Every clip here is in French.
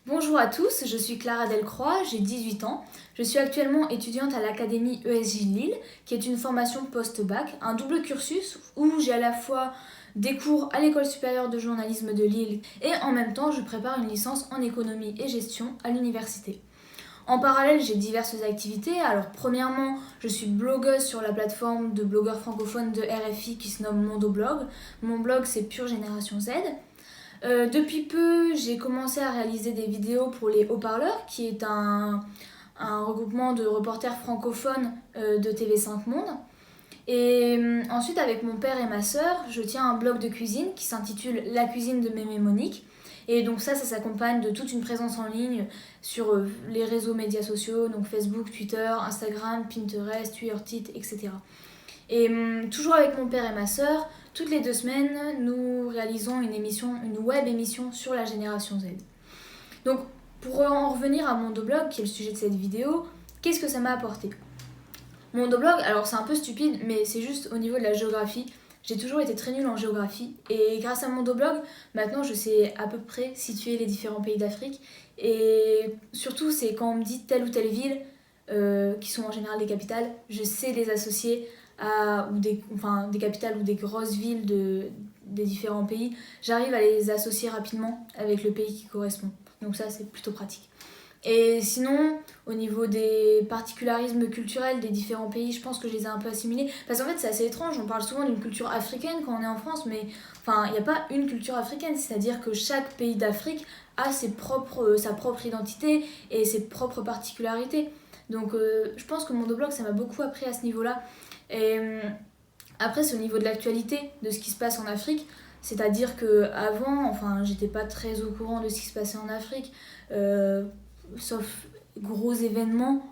Bonjour à tous, je suis Clara Delcroix, j'ai 18 ans. Je suis actuellement étudiante à l'Académie ESJ Lille, qui est une formation post-bac, un double cursus où j'ai à la fois des cours à l'École supérieure de journalisme de Lille et en même temps je prépare une licence en économie et gestion à l'université. En parallèle, j'ai diverses activités. Alors premièrement, je suis blogueuse sur la plateforme de blogueurs francophones de RFI qui se nomme Mondoblog. Mon blog c'est Pure Génération Z. Depuis peu, j'ai commencé à réaliser des vidéos pour les Haut-Parleurs, qui est un regroupement de reporters francophones de TV5 Monde. Et ensuite, avec mon père et ma sœur, je tiens un blog de cuisine qui s'intitule La cuisine de Mémé Monique. Et donc ça s'accompagne de toute une présence en ligne sur les réseaux médias sociaux, donc Facebook, Twitter, Instagram, Pinterest, Twitter, etc. Et toujours avec mon père et ma sœur, toutes les 2 semaines, nous réalisons une web émission sur la génération Z. Donc, pour en revenir à Mondoblog, qui est le sujet de cette vidéo, qu'est-ce que ça m'a apporté ? Mondoblog, alors c'est un peu stupide, mais c'est juste au niveau de la géographie. J'ai toujours été très nulle en géographie, et grâce à Mondoblog, maintenant je sais à peu près situer les différents pays d'Afrique. Et surtout, c'est quand on me dit telle ou telle ville, qui sont en général des capitales, je sais les associer ou des capitales ou des grosses villes des différents pays, j'arrive à les associer rapidement avec le pays qui correspond. Donc ça, c'est plutôt pratique. Et sinon, au niveau des particularismes culturels des différents pays, je pense que je les ai un peu assimilés. Parce qu'en fait, c'est assez étrange, on parle souvent d'une culture africaine quand on est en France, mais il n'y a pas une culture africaine, c'est-à-dire que chaque pays d'Afrique a sa propre identité et ses propres particularités. Donc je pense que Mondoblog, ça m'a beaucoup appris à ce niveau-là. Et après, c'est au niveau de l'actualité, de ce qui se passe en Afrique. C'est-à-dire qu'avant, j'étais pas très au courant de ce qui se passait en Afrique, sauf gros événements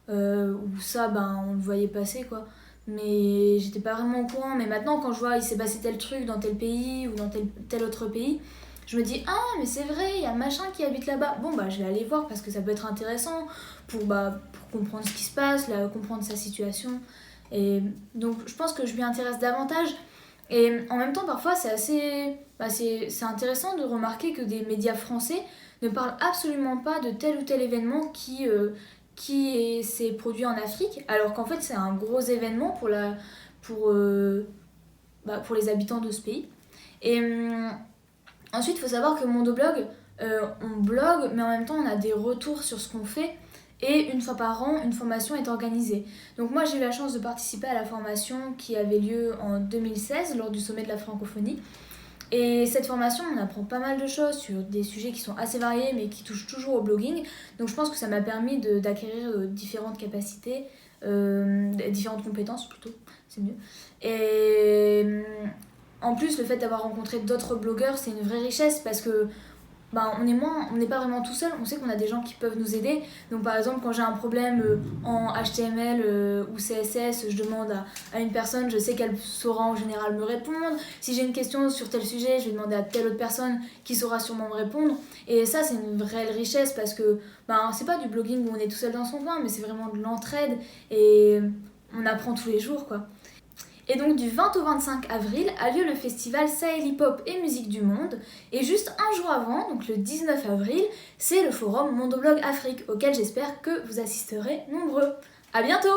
où ça, on le voyait passer, quoi. Mais j'étais pas vraiment au courant. Mais maintenant, quand je vois il s'est passé tel truc dans tel pays ou dans tel autre pays, je me dis, ah, mais c'est vrai, il y a machin qui habite là-bas. Bon, je vais aller voir parce que ça peut être intéressant pour comprendre ce qui se passe, comprendre sa situation. Et donc, je pense que je m'y intéresse davantage. Et en même temps, parfois, c'est intéressant de remarquer que des médias français ne parlent absolument pas de tel ou tel événement qui s'est produit en Afrique, alors qu'en fait, c'est un gros événement pour les habitants de ce pays. Et ensuite, il faut savoir que Mondoblog, on blogue, mais en même temps, on a des retours sur ce qu'on fait. Et une fois par an, une formation est organisée. Donc moi, j'ai eu la chance de participer à la formation qui avait lieu en 2016 lors du sommet de la francophonie. Et cette formation, on apprend pas mal de choses sur des sujets qui sont assez variés mais qui touchent toujours au blogging. Donc je pense que ça m'a permis d'acquérir différentes capacités, différentes compétences plutôt, c'est mieux. Et en plus, le fait d'avoir rencontré d'autres blogueurs, c'est une vraie richesse parce que on n'est pas vraiment tout seul, on sait qu'on a des gens qui peuvent nous aider. Donc par exemple, quand j'ai un problème en HTML ou CSS, je demande à une personne, je sais qu'elle saura en général me répondre. Si j'ai une question sur tel sujet, je vais demander à telle autre personne qui saura sûrement me répondre. Et ça, c'est une vraie richesse parce que c'est pas du blogging où on est tout seul dans son coin, mais c'est vraiment de l'entraide et on apprend tous les jours, quoi. Et donc du 20 au 25 avril a lieu le festival Sahel Hip Hop et Musique du Monde. Et juste un jour avant, donc le 19 avril, c'est le forum Mondoblog Afrique, auquel j'espère que vous assisterez nombreux. À bientôt!